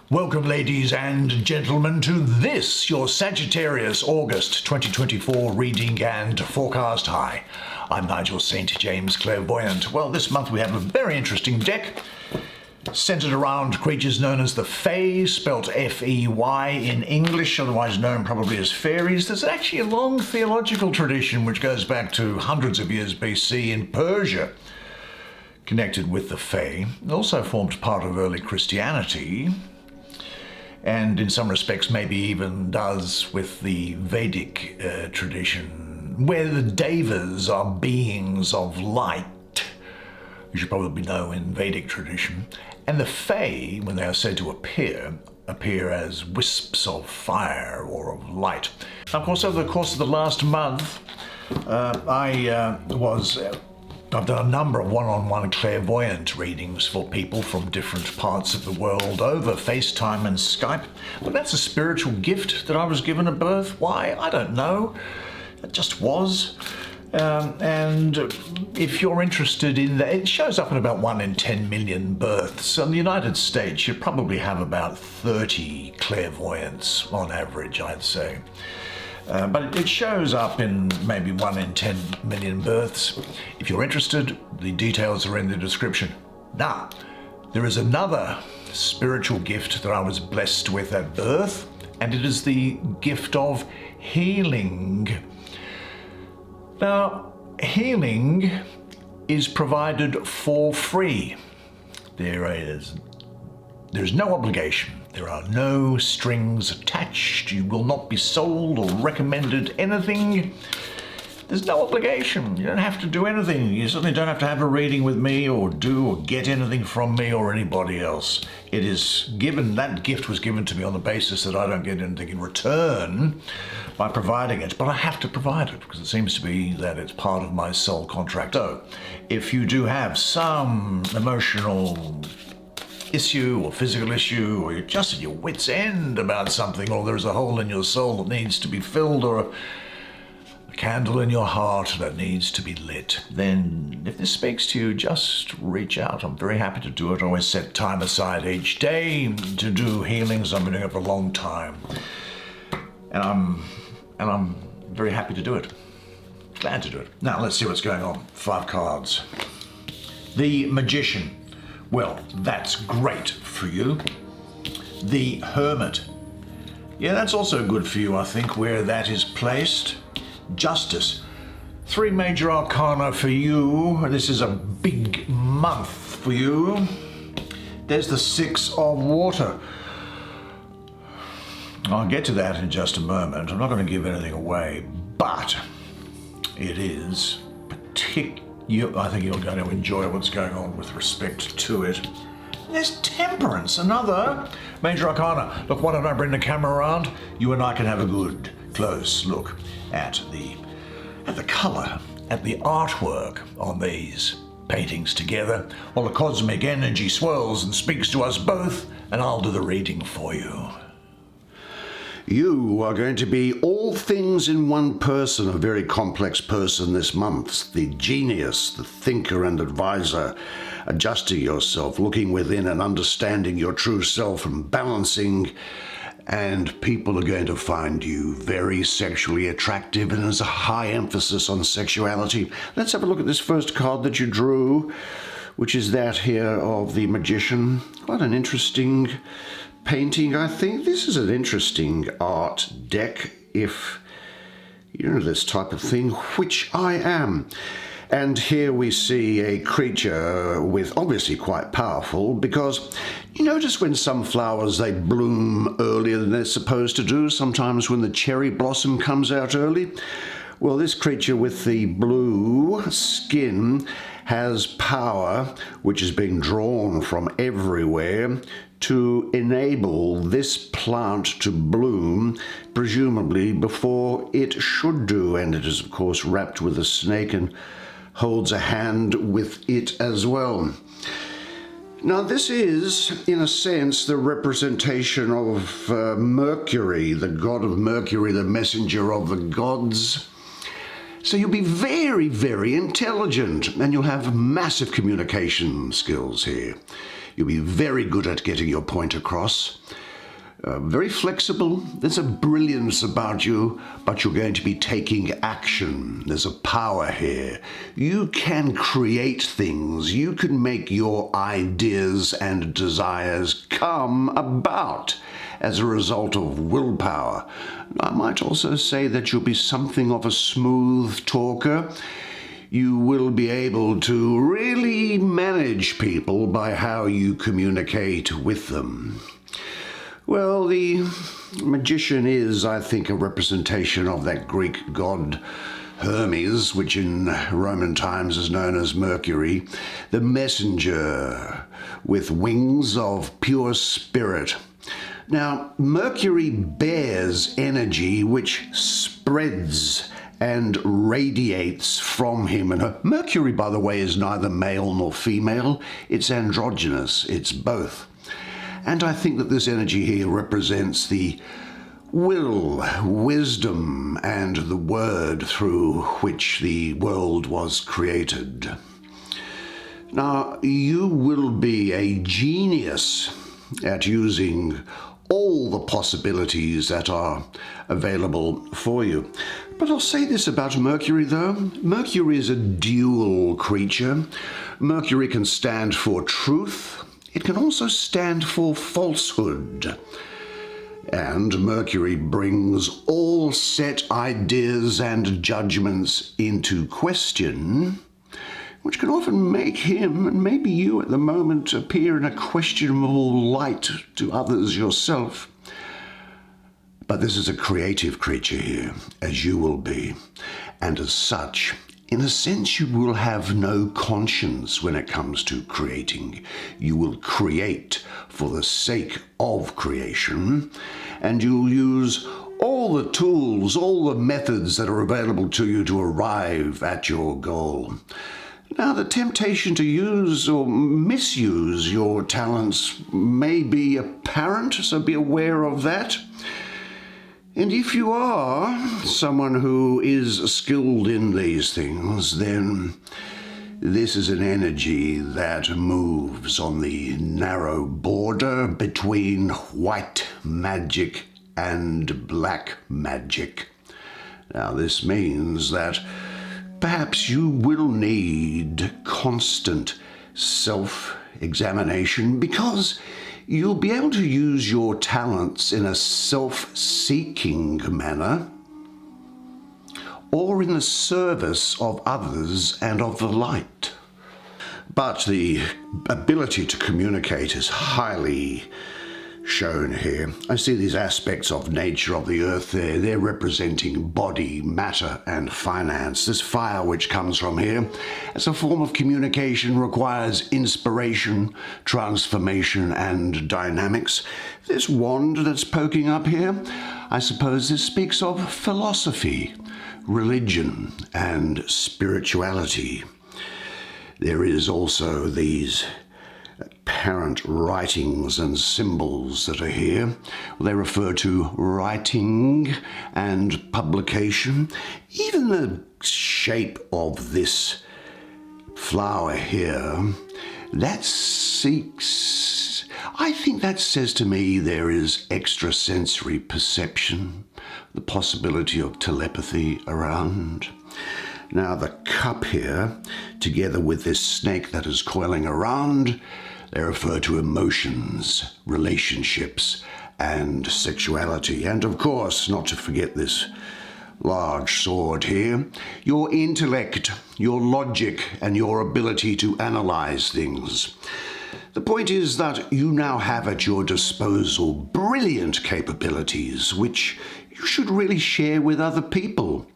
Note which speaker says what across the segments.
Speaker 1: Welcome, ladies and gentlemen, to this, your Sagittarius August 2024 reading and forecast. Hi, I'm Nigel St. James Clairvoyant. Well, this month we have a very interesting deck centered around creatures known as the Fae, spelt F-E-Y in English, otherwise known probably as fairies. There's actually a long theological tradition which goes back to hundreds of years BC in Persia, connected with the Fae. It also formed part of early Christianity, and in some respects maybe even does with the Vedic tradition, where the devas are beings of light, you should probably know in Vedic tradition, and the Fae, when they are said to appear as wisps of fire or of light. Of course, over the course of the last month, I've done a number of one-on-one clairvoyant readings for people from different parts of the world over FaceTime and Skype. But that's a spiritual gift that I was given at birth. Why? I don't know. It just was. And if you're interested in that, it shows up in about 1 in 10 million births. In the United States, you probably have about 30 clairvoyants on average, I'd say. But it shows up in maybe 1 in 10 million births. If you're interested, the details are in the description. Now, there is another spiritual gift that I was blessed with at birth, and it is the gift of healing. Now, healing is provided for free. There's no obligation. There are no strings attached. You will not be sold or recommended anything. There's no obligation. You don't have to do anything. You certainly don't have to have a reading with me or get anything from me or anybody else. It is given, that gift was given to me on the basis that I don't get anything in return by providing it, but I have to provide it because it seems to be that it's part of my soul contract. So, if you do have some emotional issue or physical issue, or you're just at your wit's end about something, or there's a hole in your soul that needs to be filled, or a candle in your heart that needs to be lit, then if this speaks to you, just reach out. I'm very happy to do it. I always set time aside each day to do healings. I've been doing it for a long time, and I'm very happy to do it. Glad to do it. Now let's see what's going on. 5 cards. The Magician. Well, that's great for you. The Hermit. Yeah, that's also good for you, I think, where that is placed. Justice. 3 major arcana for you. This is a big month for you. There's the 6 of water. I'll get to that in just a moment. I'm not going to give anything away, but it is I think you're going to enjoy what's going on with respect to it. There's Temperance, another major arcana. Look, why don't I bring the camera around? You and I can have a good close look at the color, at the artwork on these paintings together, while the cosmic energy swirls and speaks to us both, and I'll do the reading for you.
Speaker 2: You are going to be all things in one person, a very complex person this month. The genius, the thinker and advisor, adjusting yourself, looking within and understanding your true self and balancing. And people are going to find you very sexually attractive, and there's a high emphasis on sexuality. Let's have a look at this first card that you drew, which is that here of the Magician. Quite an interesting painting, I think. This is an interesting art deck, if you know this type of thing, which I am. And here we see a creature with obviously quite powerful, because you notice when some flowers, they bloom earlier than they're supposed to do, sometimes when the cherry blossom comes out early. Well, this creature with the blue skin has power, which is being drawn from everywhere, to enable this plant to bloom, presumably before it should do. And it is, of course, wrapped with a snake and holds a hand with it as well. Now, this is, in a sense, the representation of Mercury, the god of Mercury, the messenger of the gods. So you'll be very, very intelligent, and you'll have massive communication skills here. You'll be very good at getting your point across. Very flexible. There's a brilliance about you, but you're going to be taking action. There's a power here. You can create things. You can make your ideas and desires come about as a result of willpower. I might also say that you'll be something of a smooth talker. You will be able to really manage people by how you communicate with them. Well, the magician is, I think, a representation of that Greek god Hermes, which in Roman times is known as Mercury, the messenger with wings of pure spirit. Now, Mercury bears energy which spreads and radiates from him. And Mercury, by the way, is neither male nor female. It's androgynous. It's both. And I think that this energy here represents the will, wisdom, and the word through which the world was created. Now, you will be a genius at using all the possibilities that are available for you. But I'll say this about Mercury, though. Mercury is a dual creature. Mercury can stand for truth. It can also stand for falsehood. And Mercury brings all set ideas and judgments into question, which can often make him, and maybe you at the moment, appear in a questionable light to others yourself. But this is a creative creature here, as you will be, and as such, in a sense, you will have no conscience when it comes to creating. You will create for the sake of creation, and you'll use all the tools, all the methods that are available to you to arrive at your goal. Now, the temptation to use or misuse your talents may be apparent, so be aware of that. And if you are someone who is skilled in these things, then this is an energy that moves on the narrow border between white magic and black magic. Now, this means that perhaps you will need constant self-examination because you'll be able to use your talents in a self-seeking manner or in the service of others and of the light. But the ability to communicate is highly shown here. I see these aspects of nature of the earth there. They're representing body, matter, and finance. This fire which comes from here as a form of communication requires inspiration, transformation, and dynamics. This wand that's poking up here, I suppose this speaks of philosophy, religion, and spirituality. There is also these apparent writings and symbols that are here. They refer to writing and publication. Even the shape of this flower here, that seeks, I think that says to me there is extrasensory perception, the possibility of telepathy around. Now the cup here, together with this snake that is coiling around, they refer to emotions, relationships, and sexuality. And of course, not to forget this large sword here, your intellect, your logic, and your ability to analyze things. The point is that you now have at your disposal brilliant capabilities, which you should really share with other people.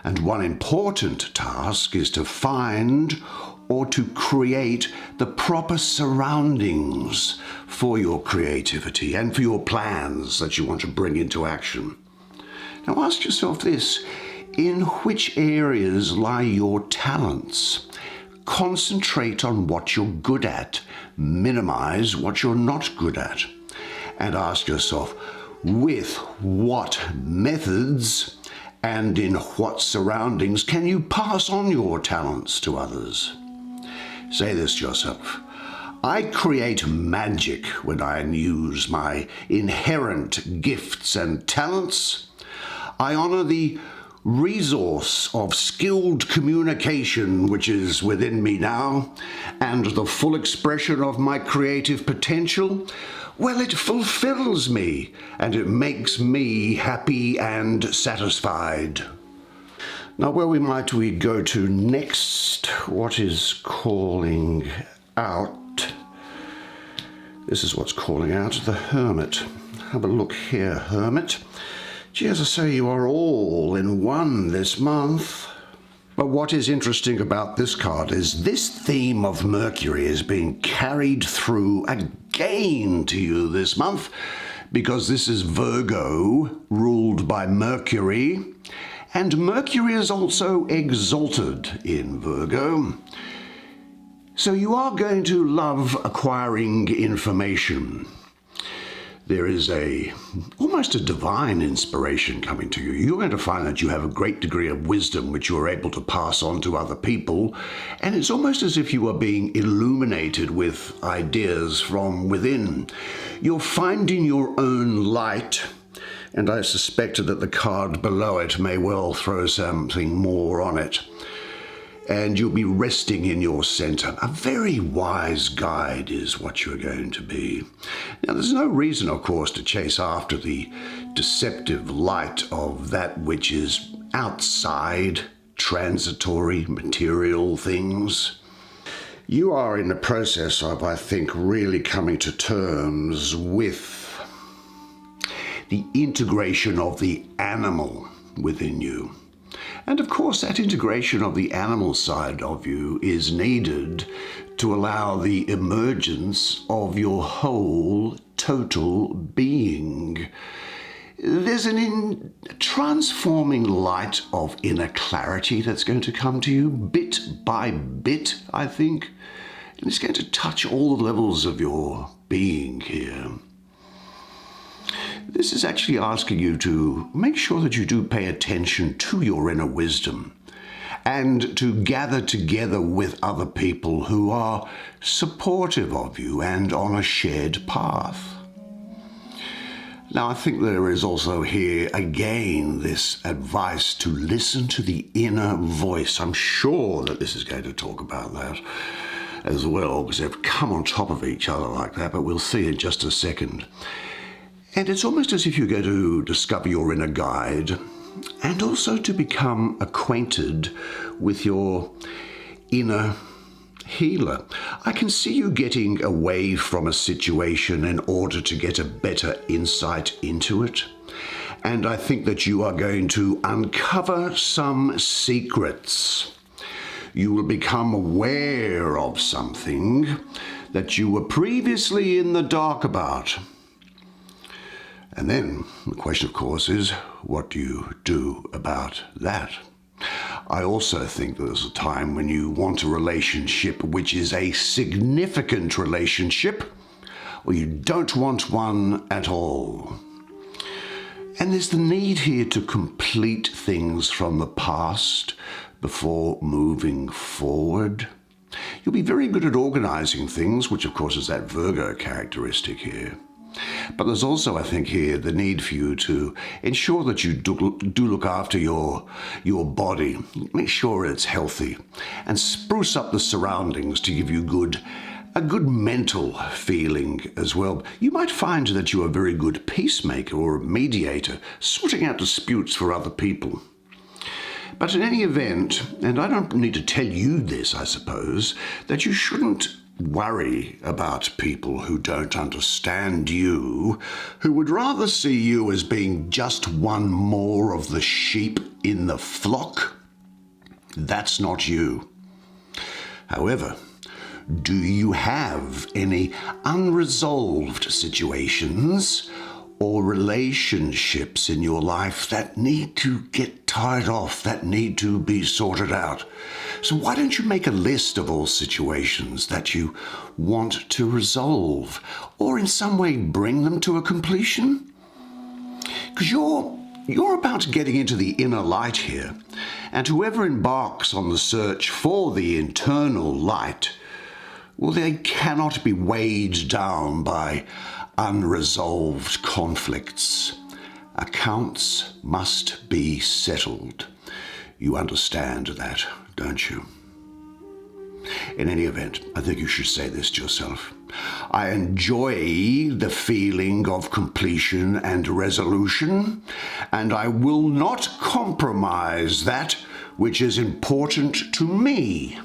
Speaker 2: And one important task is to find or to create the proper surroundings for your creativity and for your plans that you want to bring into action. Now ask yourself this: in which areas lie your talents? Concentrate on what you're good at, minimize what you're not good at, and ask yourself, with what methods and in what surroundings can you pass on your talents to others? Say this to yourself: I create magic when I use my inherent gifts and talents. I honor the resource of skilled communication which is within me now, and the full expression of my creative potential, well, it fulfills me and it makes me happy and satisfied. Now, where might we go to next? What is calling out? This is what's calling out, the Hermit. Have a look here, Hermit. Gee, as I say, you are all in one this month. But what is interesting about this card is this theme of Mercury is being carried through again to you this month, because this is Virgo, ruled by Mercury, and Mercury is also exalted in Virgo. So you are going to love acquiring information. There is almost a divine inspiration coming to you. You're going to find that you have a great degree of wisdom which you are able to pass on to other people, and it's almost as if you are being illuminated with ideas from within. You're finding your own light, and I suspect that the card below it may well throw something more on it. And you'll be resting in your center. A very wise guide is what you're going to be. Now, there's no reason, of course, to chase after the deceptive light of that which is outside, transitory, material things. You are in the process of, I think, really coming to terms with the integration of the animal within you. And of course, that integration of the animal side of you is needed to allow the emergence of your whole, total being. There's a transforming light of inner clarity that's going to come to you bit by bit, I think. And it's going to touch all the levels of your being here. This is actually asking you to make sure that you do pay attention to your inner wisdom and to gather together with other people who are supportive of you and on a shared path. Now, I think there is also here, again, this advice to listen to the inner voice. I'm sure that this is going to talk about that as well, because they've come on top of each other like that, but we'll see in just a second. And it's almost as if you're going to discover your inner guide and also to become acquainted with your inner healer. I can see you getting away from a situation in order to get a better insight into it. And I think that you are going to uncover some secrets. You will become aware of something that you were previously in the dark about. And then the question, of course, is what do you do about that? I also think that there's a time when you want a relationship which is a significant relationship, or you don't want one at all. And there's the need here to complete things from the past before moving forward. You'll be very good at organizing things, which of course is that Virgo characteristic here. But there's also, I think, here the need for you to ensure that you do look after your body. Make sure it's healthy and spruce up the surroundings to give you a good mental feeling as well. You might find that you're a very good peacemaker or mediator, sorting out disputes for other people. But in any event, and I don't need to tell you this, I suppose, that you shouldn't worry about people who don't understand you, who would rather see you as being just one more of the sheep in the flock. That's not you. However, do you have any unresolved situations or relationships in your life that need to get tied off, that need to be sorted out? So why don't you make a list of all situations that you want to resolve, or in some way bring them to a completion? Because you're about getting into the inner light here, and whoever embarks on the search for the internal light well, they cannot be weighed down by unresolved conflicts. Accounts must be settled. You understand that, don't you? In any event, I think you should say this to yourself. I enjoy the feeling of completion and resolution, and I will not compromise that which is important to me.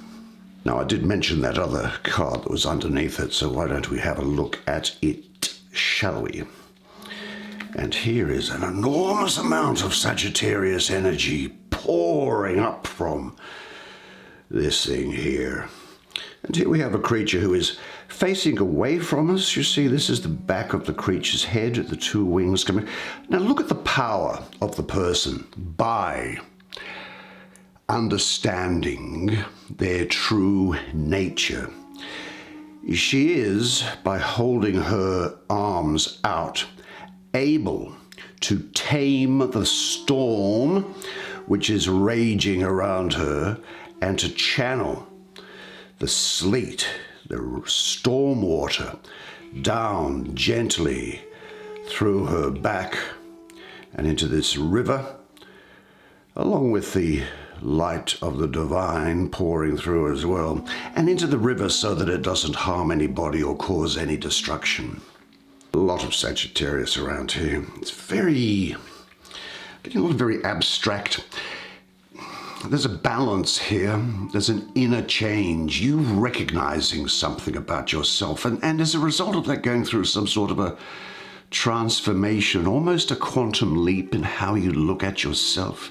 Speaker 2: Now, I did mention that other card that was underneath it, so why don't we have a look at it, shall we? And here is an enormous amount of Sagittarius energy pouring up from this thing here. And here we have a creature who is facing away from us. You see, this is the back of the creature's head, the two wings coming. Now look at the power of the person by understanding their true nature. She is, by holding her arms out, able to tame the storm which is raging around her and to channel the sleet, the storm water, down gently through her back and into this river, along with the light of the divine pouring through as well, and into the river so that it doesn't harm anybody or cause any destruction. A lot of Sagittarius around here. It's getting a lot of very abstract. There's a balance here. There's an inner change. You recognizing something about yourself. And as a result of that, going through some sort of a transformation, almost a quantum leap in how you look at yourself.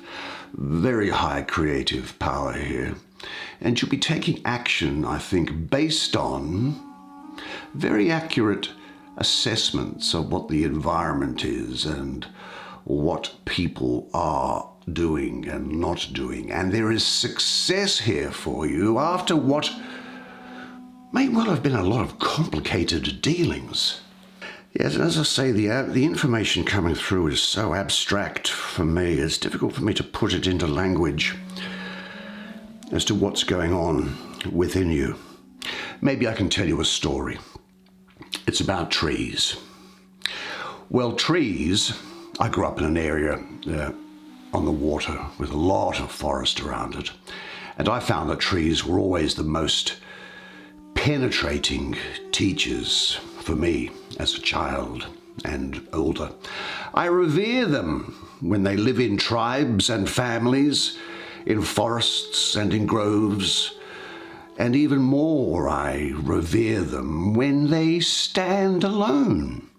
Speaker 2: Very high creative power here. And you'll be taking action, I think, based on very accurate assessments of what the environment is and what people are doing and not doing. And there is success here for you after what may well have been a lot of complicated dealings. Yes, and as I say, the information coming through is so abstract for me. It's difficult for me to put it into language as to what's going on within you. Maybe I can tell you a story. It's about trees. Well, trees, I grew up in an area on the water with a lot of forest around it. And I found that trees were always the most penetrating teachers for me as a child and older. I revere them when they live in tribes and families, in forests and in groves. And even more, I revere them when they stand alone.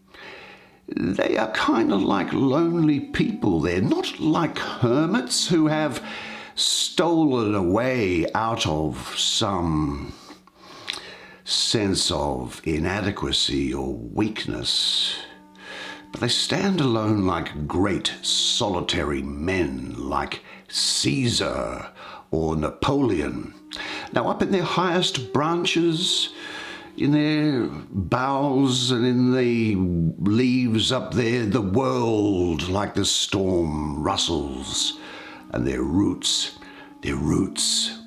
Speaker 2: They are kind of like lonely people. They're not like hermits who have stolen away out of some sense of inadequacy or weakness. But they stand alone like great solitary men, like Caesar or Napoleon. Now, up in their highest branches, in their boughs and in the leaves up there, the world, like the storm, rustles, and their roots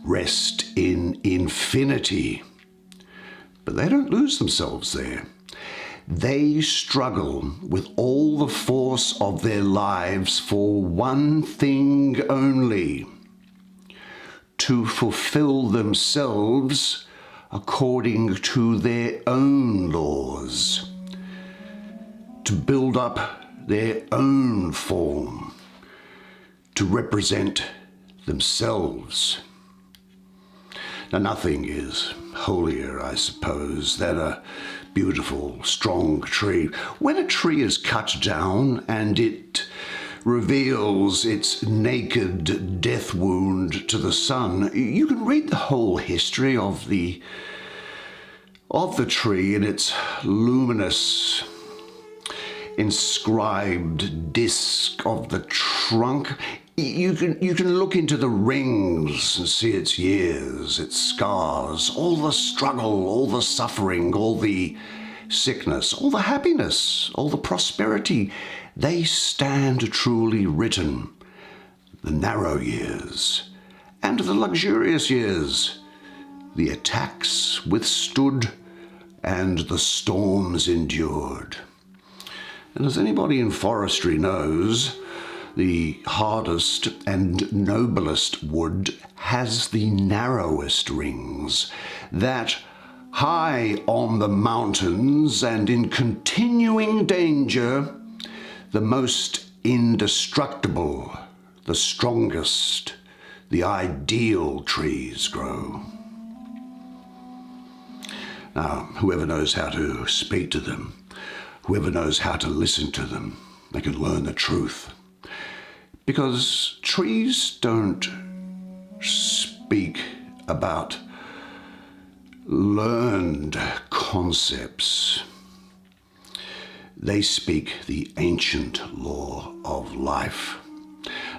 Speaker 2: rest in infinity. But they don't lose themselves there. They struggle with all the force of their lives for one thing only: to fulfill themselves according to their own laws, to build up their own form, to represent themselves. Now, nothing is holier, I suppose, than a beautiful, strong tree. When a tree is cut down and it reveals its naked death wound to the sun, you can read the whole history of the tree in its luminous inscribed disc of the trunk. You can look into the rings and see its years, its scars, all the struggle, all the suffering, all the sickness, all the happiness, all the prosperity. They stand truly written. The narrow years and the luxurious years, The attacks withstood, and the storms endured. And as anybody in forestry knows, the hardest and noblest wood has the narrowest rings, that high on the mountains and in continuing danger, the most indestructible, the strongest, the ideal trees grow. Now, whoever knows how to speak to them, whoever knows how to listen to them, they can learn the truth. Because trees don't speak about learned concepts. They speak the ancient law of life.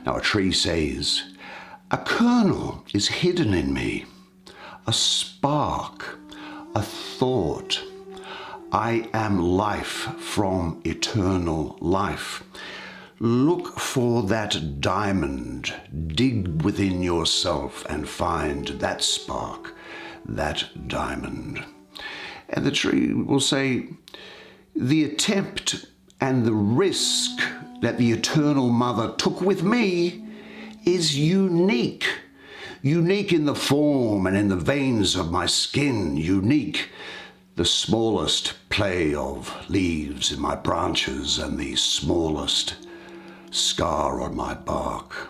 Speaker 2: Now, a tree says, a kernel is hidden in me, a spark, a thought. I am life from eternal life. Look for that diamond, dig within yourself and find that spark, that diamond. And the tree will say, the attempt and the risk that the Eternal Mother took with me is unique. Unique in the form and in the veins of my skin, unique. The smallest play of leaves in my branches and the smallest scar on my bark.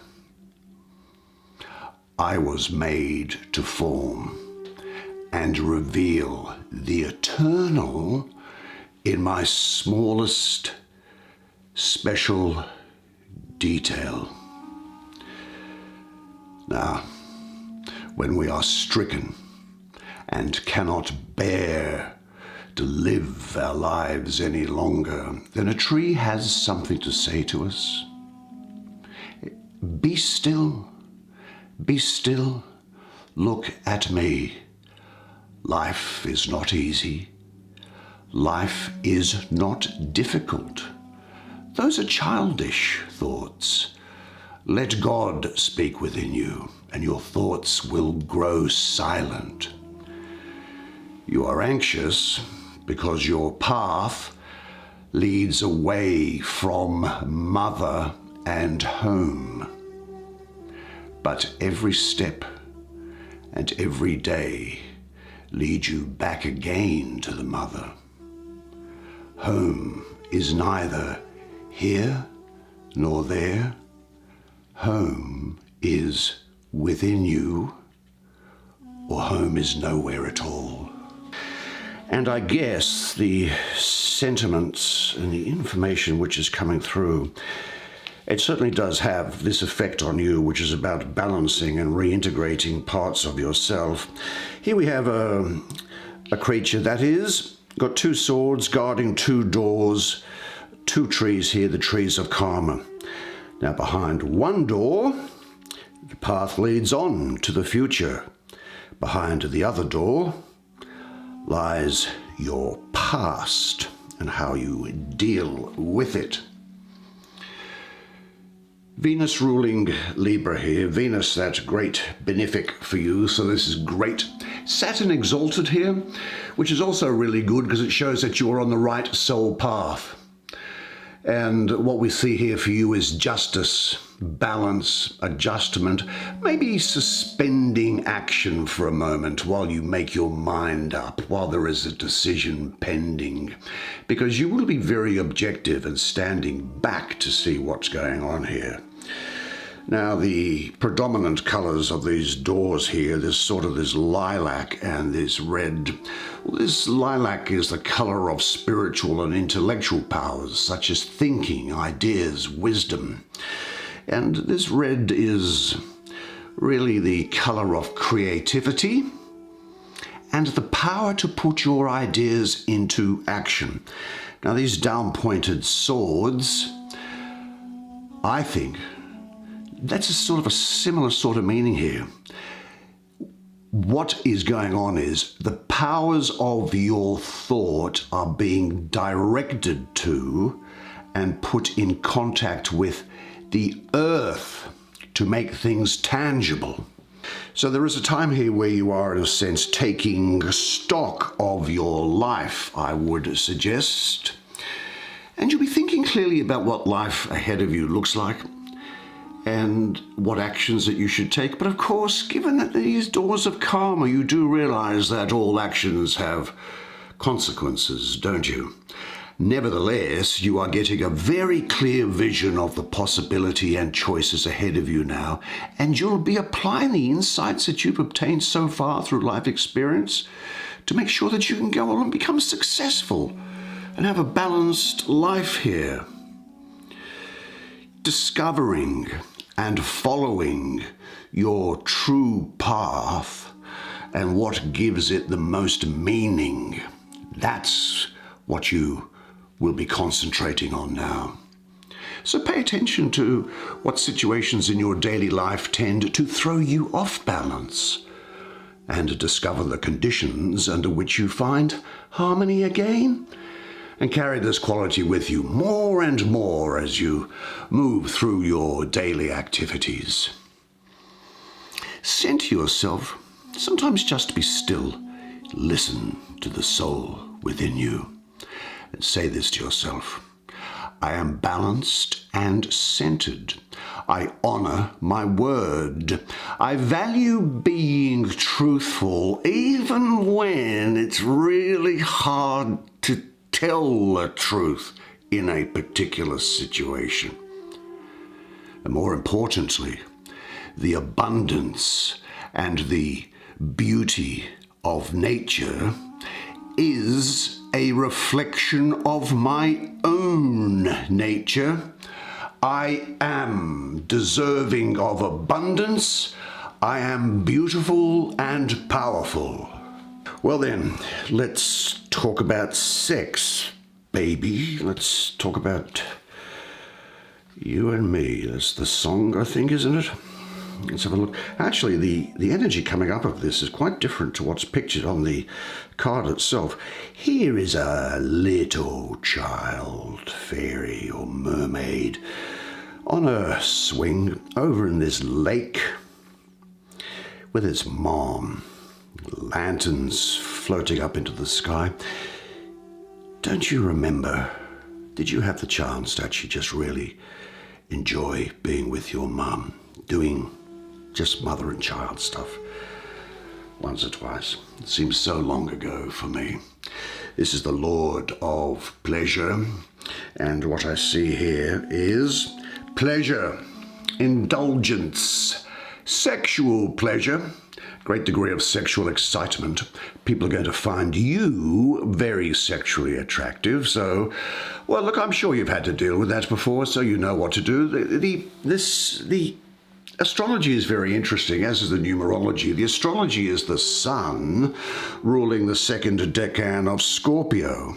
Speaker 2: I was made to form and reveal the eternal in my smallest special detail. Now, when we are stricken and cannot bear to live our lives any longer, then a tree has something to say to us. Be still, be still, look at me. Life is not easy. Life is not difficult. Those are childish thoughts. Let God speak within you, and your thoughts will grow silent. You are anxious because your path leads away from mother and home. But every step and every day lead you back again to the mother. Home is neither here nor there. Home is within you, or home is nowhere at all. And I guess the sentiments and the information which is coming through, it certainly does have this effect on you, which is about balancing and reintegrating parts of yourself. Here we have a creature that is got two swords guarding two doors, two trees here, the trees of karma. Now behind one door, the path leads on to the future. Behind the other door lies your past and how you deal with it. Venus ruling Libra here. Venus, that great benefic for you, so this is great. Saturn exalted here, which is also really good because it shows that you're on the right soul path. And what we see here for you is justice, balance, adjustment, maybe suspending action for a moment while you make your mind up, while there is a decision pending, because you will be very objective and standing back to see what's going on here. Now, the predominant colors of these doors here, there's sort of this lilac and this red. Well, this lilac is the color of spiritual and intellectual powers, such as thinking, ideas, wisdom. And this red is really the color of creativity and the power to put your ideas into action. Now, these down-pointed swords, I think, that's a sort of a similar sort of meaning here. What is going on is the powers of your thought are being directed to and put in contact with the earth to make things tangible. So there is a time here where you are, in a sense, taking stock of your life, I would suggest. And you'll be thinking clearly about what life ahead of you looks like and what actions that you should take. But of course, given that these doors of karma, you do realize that all actions have consequences, don't you? Nevertheless, you are getting a very clear vision of the possibility and choices ahead of you now, and you'll be applying the insights that you've obtained so far through life experience to make sure that you can go on and become successful and have a balanced life here. Discovering and following your true path and what gives it the most meaning, that's what you will be concentrating on now. So pay attention to what situations in your daily life tend to throw you off balance, and discover the conditions under which you find harmony again, and carry this quality with you more and more as you move through your daily activities. Say to yourself, sometimes just be still, listen to the soul within you. And say this to yourself: I am balanced and centered. I honor my word. I value being truthful even when it's really hard to tell the truth in a particular situation. And more importantly, the abundance and the beauty of nature is a reflection of my own nature. I am deserving of abundance. I am beautiful and powerful. Well then, let's talk about sex, baby. Let's talk about you and me. That's the song, I think, isn't it? Let's have a look. Actually, the energy coming up of this is quite different to what's pictured on the card itself. Here is a little child, fairy or mermaid, on a swing over in this lake with its mom. Lanterns floating up into the sky. Don't you remember, did you have the chance to actually just really enjoy being with your mum, doing just mother and child stuff once or twice? It seems so long ago for me. This is the Lord of Pleasure, and what I see here is pleasure, indulgence, sexual pleasure, great degree of sexual excitement. People are going to find you very sexually attractive. So, well, look, I'm sure you've had to deal with that before, so you know what to do. The astrology is very interesting, as is the numerology. The astrology is the sun ruling the second decan of Scorpio.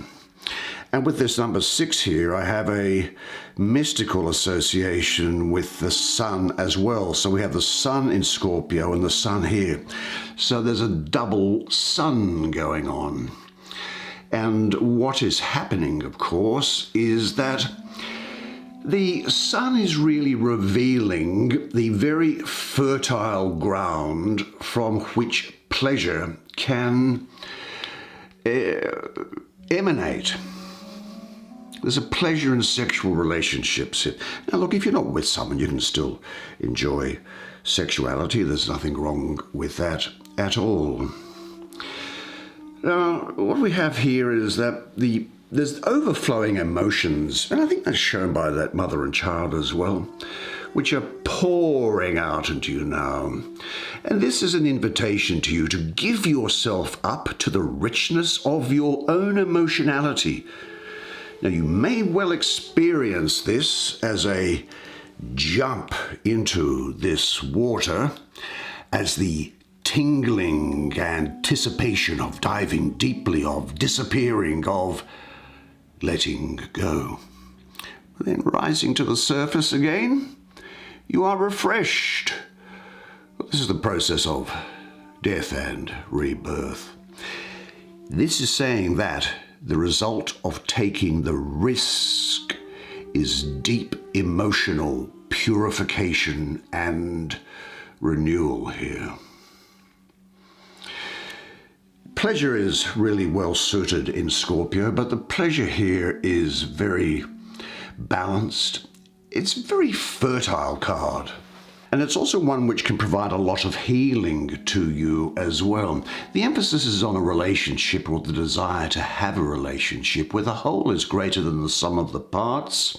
Speaker 2: And with this number 6 here, I have a mystical association with the sun as well. So we have the sun in Scorpio and the sun here. So there's a double sun going on. And what is happening, of course, is that the sun is really revealing the very fertile ground from which pleasure can emanate. There's a pleasure in sexual relationships here. Now look, if you're not with someone, you can still enjoy sexuality. There's nothing wrong with that at all. Now, what we have here is that there's overflowing emotions, and I think that's shown by that mother and child as well, which are pouring out into you now. And this is an invitation to you to give yourself up to the richness of your own emotionality. Now, you may well experience this as a jump into this water, as the tingling anticipation of diving deeply, of disappearing, of letting go. Then rising to the surface again, you are refreshed. This is the process of death and rebirth. This is saying that the result of taking the risk is deep emotional purification and renewal here. Pleasure is really well suited in Scorpio, but the pleasure here is very balanced. It's a very fertile card. And it's also one which can provide a lot of healing to you as well. The emphasis is on a relationship, or the desire to have a relationship where the whole is greater than the sum of the parts.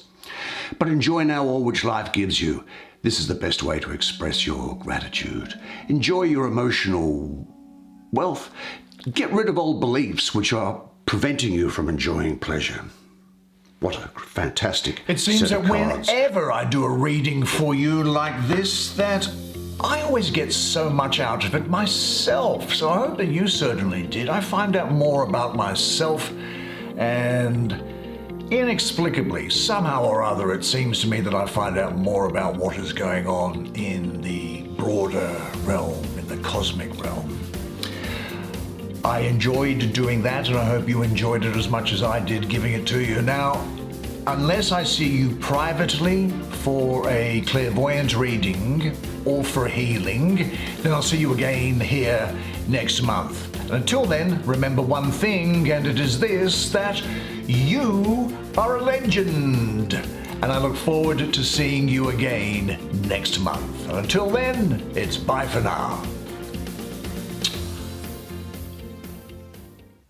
Speaker 2: But enjoy now all which life gives you. This is the best way to express your gratitude. Enjoy your emotional wealth. Get rid of old beliefs which are preventing you from enjoying pleasure. What a fantastic
Speaker 1: It seems
Speaker 2: set
Speaker 1: that
Speaker 2: of cards.
Speaker 1: whenever I do a reading for you like this, that I always get so much out of it myself. So I hope that you certainly did. I find out more about myself, and inexplicably, somehow or other, it seems to me that I find out more about what is going on in the broader realm, in the cosmic realm. I enjoyed doing that, and I hope you enjoyed it as much as I did giving it to you. Now, unless I see you privately for a clairvoyant reading or for healing, then I'll see you again here next month. And until then, remember one thing, and it is this, that you are a legend. And I look forward to seeing you again next month. And until then, it's bye for now.